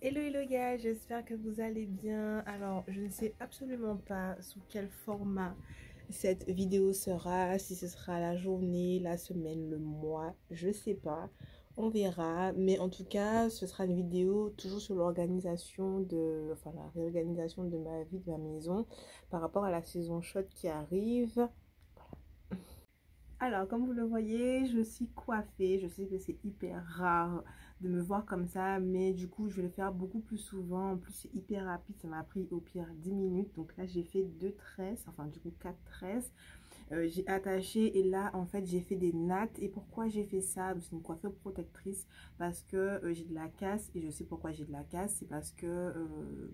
Hello hello gars, j'espère que vous allez bien. Alors je ne sais absolument pas sous quel format cette vidéo sera, si ce sera la journée, la semaine, le mois, je sais pas, on verra. Mais en tout cas ce sera une vidéo toujours sur l'organisation enfin la réorganisation de ma vie, de ma maison par rapport à la saison chaude qui arrive. Alors, comme vous le voyez, je suis coiffée. Je sais que c'est hyper rare de me voir comme ça, mais du coup, je vais le faire beaucoup plus souvent. En plus, c'est hyper rapide. Ça m'a pris au pire 10 minutes. Donc là, j'ai fait 2 tresses, enfin du coup 4 tresses. J'ai attaché et là, en fait, j'ai fait des nattes. Et pourquoi j'ai fait ça? C'est une coiffure protectrice parce que j'ai de la casse et je sais pourquoi j'ai de la casse. C'est parce que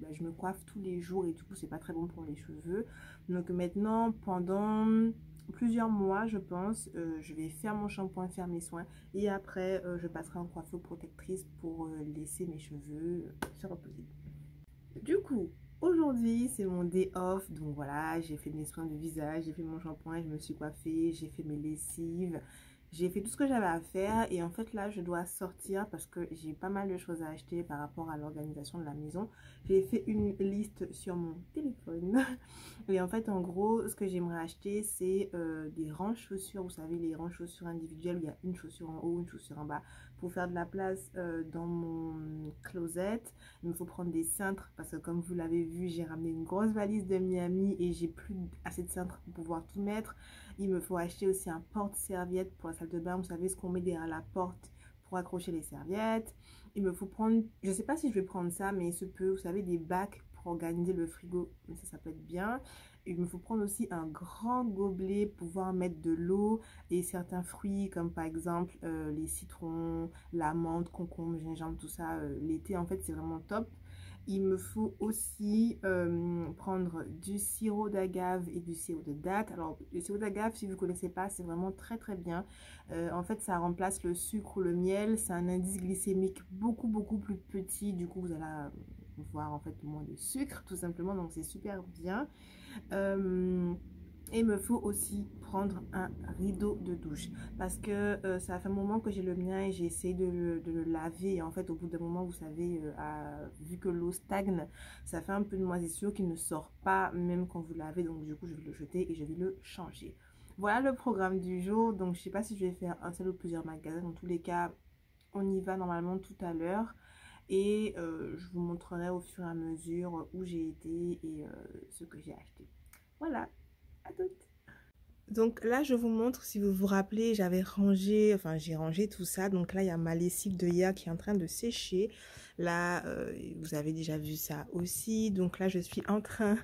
je me coiffe tous les jours et du coup, c'est pas très bon pour les cheveux. Donc maintenant, pendant plusieurs mois je pense, je vais faire mon shampoing, faire mes soins et après je passerai en coiffure protectrice pour laisser mes cheveux se reposer. Du coup aujourd'hui c'est mon day off, donc voilà, j'ai fait mes soins de visage, j'ai fait mon shampoing, je me suis coiffée, j'ai fait mes lessives, j'ai fait tout ce que j'avais à faire et en fait là je dois sortir parce que j'ai pas mal de choses à acheter par rapport à l'organisation de la maison. J'ai fait une liste sur mon téléphone et en fait en gros ce que j'aimerais acheter c'est des rangs chaussures, vous savez les rangs chaussures individuelles où il y a une chaussure en haut, une chaussure en bas pour faire de la place dans mon closet. Il me faut prendre des cintres parce que comme vous l'avez vu j'ai ramené une grosse valise de Miami et j'ai plus assez de cintres pour pouvoir tout mettre. Il me faut acheter aussi un porte-serviette pour la salle de bain, vous savez ce qu'on met derrière la porte pour accrocher les serviettes. Il me faut prendre, je sais pas si je vais prendre ça mais ce peut, vous savez des bacs pour organiser le frigo, ça peut être bien. Il me faut prendre aussi un grand gobelet pour pouvoir mettre de l'eau et certains fruits comme par exemple les citrons, la menthe, concombre, gingembre, tout ça. L'été en fait c'est vraiment top. Il me faut aussi prendre du sirop d'agave et du sirop de date. Alors le sirop d'agave, si vous ne connaissez pas, c'est vraiment très très bien. En fait ça remplace le sucre ou le miel. C'est un indice glycémique beaucoup plus petit. Du coup vous allez voir en fait moins de sucre tout simplement. Donc c'est super bien. Et il me faut aussi prendre un rideau de douche parce que ça fait un moment que j'ai le mien et j'ai essayé de le laver et en fait au bout d'un moment vous savez vu que l'eau stagne ça fait un peu de moisissure qui ne sort pas même quand vous lavez, donc du coup je vais le jeter et je vais le changer. Voilà le programme du jour, donc je sais pas si je vais faire un seul ou plusieurs magasins. Dans tous les cas on y va normalement tout à l'heure et je vous montrerai au fur et à mesure où j'ai été et ce que j'ai acheté. Voilà, à toutes. Donc là, je vous montre, si vous vous rappelez, j'avais rangé, enfin j'ai rangé tout ça. Donc là, il y a ma lessive de hier qui est en train de sécher. Là, vous avez déjà vu ça aussi. Donc là, je suis en train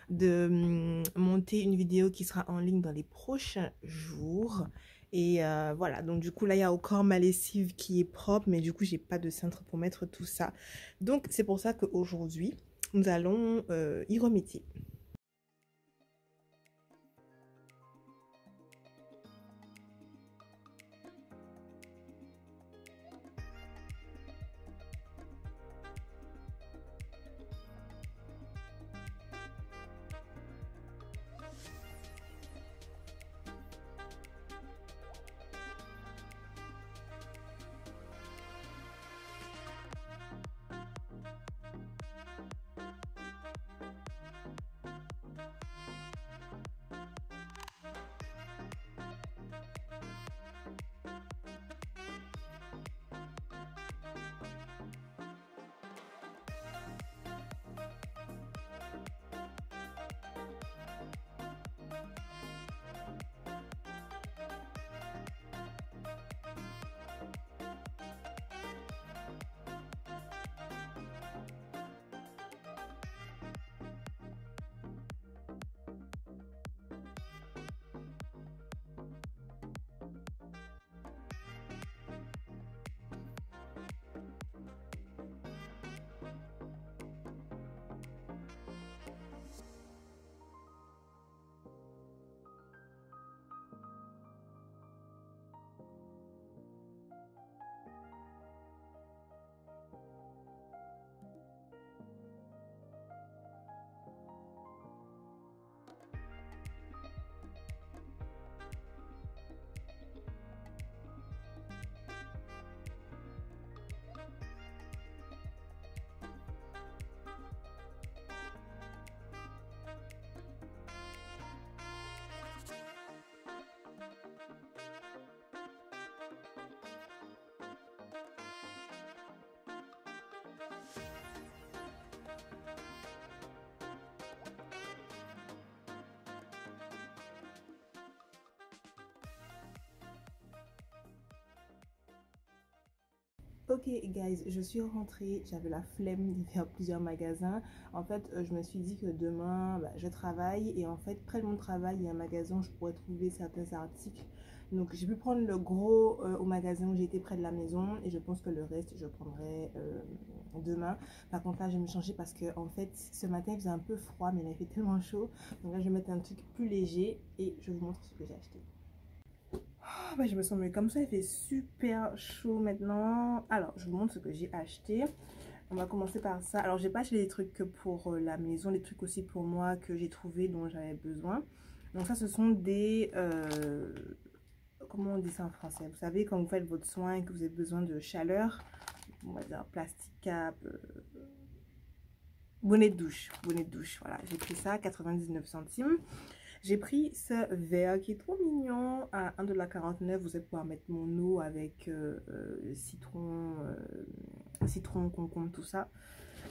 de monter une vidéo qui sera en ligne dans les prochains jours. Et voilà, donc du coup, là, il y a encore ma lessive qui est propre, mais du coup, j'ai pas de cintre pour mettre tout ça. Donc c'est pour ça qu'aujourd'hui, nous allons y remédier. Ok guys, je suis rentrée, j'avais la flemme de faire plusieurs magasins. En fait, je me suis dit que demain, je travaille et en fait, près de mon travail, il y a un magasin où je pourrais trouver certains articles. Donc, j'ai pu prendre le gros au magasin où j'étais près de la maison et je pense que le reste, je prendrai demain. Par contre, là, je vais me changer parce que en fait, ce matin, il faisait un peu froid, mais il a fait tellement chaud. Donc là, je vais mettre un truc plus léger et je vous montre ce que j'ai acheté. Je me sens mieux comme ça, il fait super chaud maintenant. Alors, je vous montre ce que j'ai acheté. On va commencer par ça. Alors, j'ai pas acheté des trucs que pour la maison, des trucs aussi pour moi que j'ai trouvé dont j'avais besoin. Donc ça, ce sont des... comment on dit ça en français? Vous savez, quand vous faites votre soin et que vous avez besoin de chaleur, on va dire plastic cap, bonnet de douche. Bonnet de douche, voilà. J'ai pris ça, 99 centimes. J'ai pris ce verre qui est trop mignon à 1,49 $. Vous allez pouvoir mettre mon eau avec citron, citron, concombre, tout ça.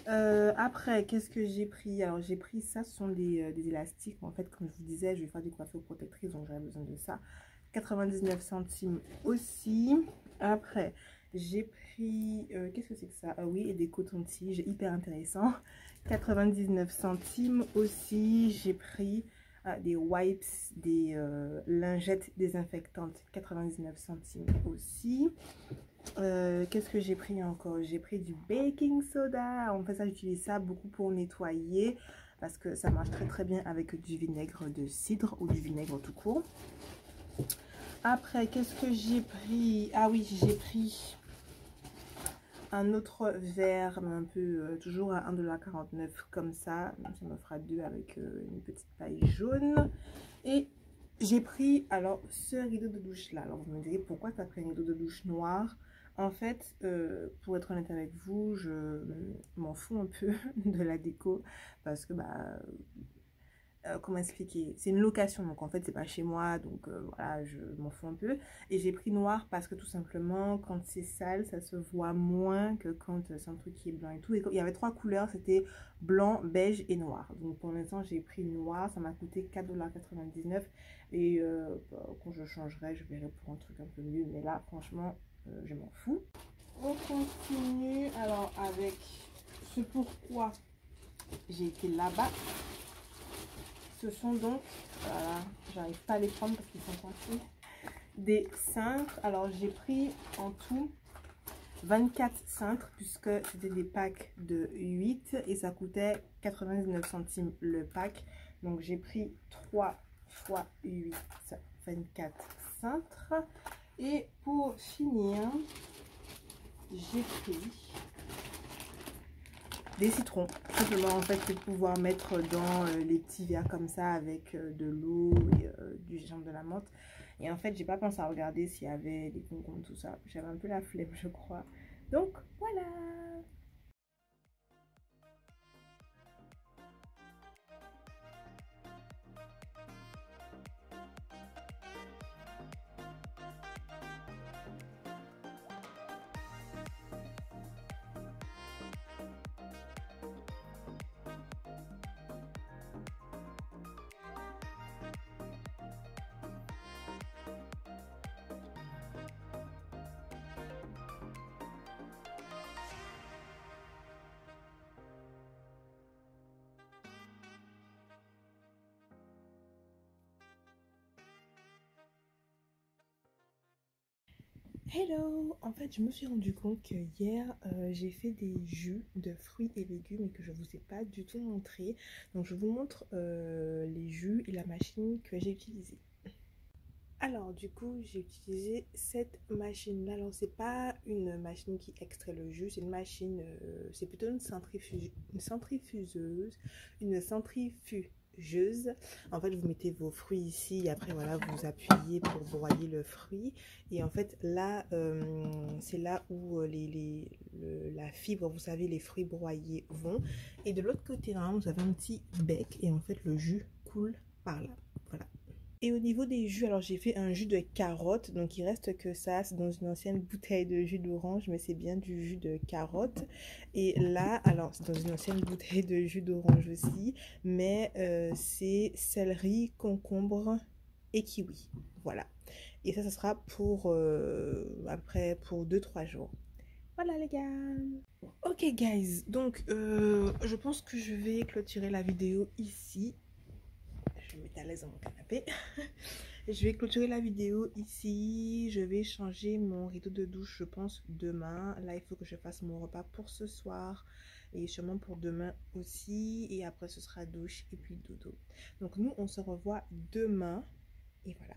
Après, qu'est-ce que j'ai pris? Alors, j'ai pris ça, ce sont des élastiques. En fait, comme je vous disais, je vais faire du coiffure protectrice, donc j'avais besoin de ça. 99 centimes aussi. Après, j'ai pris... qu'est-ce que c'est que ça? Ah oui, et des cotons-tiges, hyper intéressant. 99 centimes aussi. J'ai pris... des wipes, des lingettes désinfectantes, 99 centimes aussi. Qu'est-ce que j'ai pris encore? J'ai pris du baking soda. En fait, ça, j'utilise ça beaucoup pour nettoyer parce que ça marche très très bien avec du vinaigre de cidre ou du vinaigre tout court. Après, qu'est-ce que j'ai pris? Ah oui, j'ai pris un autre verre, mais un peu toujours à 1,49 $ comme ça. Ça me fera deux avec une petite paille jaune. Et j'ai pris alors ce rideau de douche là. Alors vous me direz pourquoi tu as pris un rideau de douche noir? En fait, pour être honnête avec vous, je m'en fous un peu de la déco parce que comment expliquer, c'est une location, donc en fait c'est pas chez moi, donc voilà, je m'en fous un peu. Et j'ai pris noir parce que tout simplement quand c'est sale ça se voit moins que quand c'est un truc qui est blanc et tout. Et il y avait trois couleurs, c'était blanc, beige et noir. Donc pour l'instant j'ai pris noir, ça m'a coûté 4,99 $. Et quand je changerai, je verrai pour un truc un peu mieux, mais là franchement je m'en fous. On continue alors avec ce pourquoi j'ai été là-bas. Ce sont donc, voilà, j'arrive pas à les prendre parce qu'ils sont coincés, des cintres. Alors j'ai pris en tout 24 cintres puisque c'était des packs de 8 et ça coûtait 99 centimes le pack. Donc j'ai pris 3 fois 8, 24 cintres. Et pour finir, j'ai pris des citrons, tout simplement en fait, pour pouvoir mettre dans les petits verres comme ça avec de l'eau et du gingembre, de la menthe. Et en fait j'ai pas pensé à regarder s'il y avait des concombres, tout ça, j'avais un peu la flemme je crois. Donc voilà. Hello! En fait, je me suis rendu compte que hier, j'ai fait des jus de fruits et légumes et que je vous ai pas du tout montré. Donc, je vous montre les jus et la machine que j'ai utilisée. Alors, du coup, j'ai utilisé cette machine-là. Alors, c'est pas une machine qui extrait le jus, c'est une machine, c'est plutôt une centrifugeuse. En fait, vous mettez vos fruits ici et après, voilà, vous appuyez pour broyer le fruit. Et en fait, là, c'est là où la fibre, vous savez, les fruits broyés vont. Et de l'autre côté, là, vous avez un petit bec et en fait, le jus coule par là. Voilà. Et au niveau des jus, alors j'ai fait un jus de carotte, donc il reste que ça, c'est dans une ancienne bouteille de jus d'orange, mais c'est bien du jus de carotte. Et là, alors c'est dans une ancienne bouteille de jus d'orange aussi, mais c'est céleri, concombre et kiwi, voilà. Et ça sera pour après pour 2-3 jours. Voilà les gars. Ok guys, donc je pense que je vais clôturer la vidéo ici. Je vais me mettre à l'aise dans mon canapé. Je vais clôturer la vidéo ici. Je vais changer mon rideau de douche, je pense, demain. Là, il faut que je fasse mon repas pour ce soir. Et sûrement pour demain aussi. Et après, ce sera douche et puis dodo. Donc, nous, on se revoit demain. Et voilà.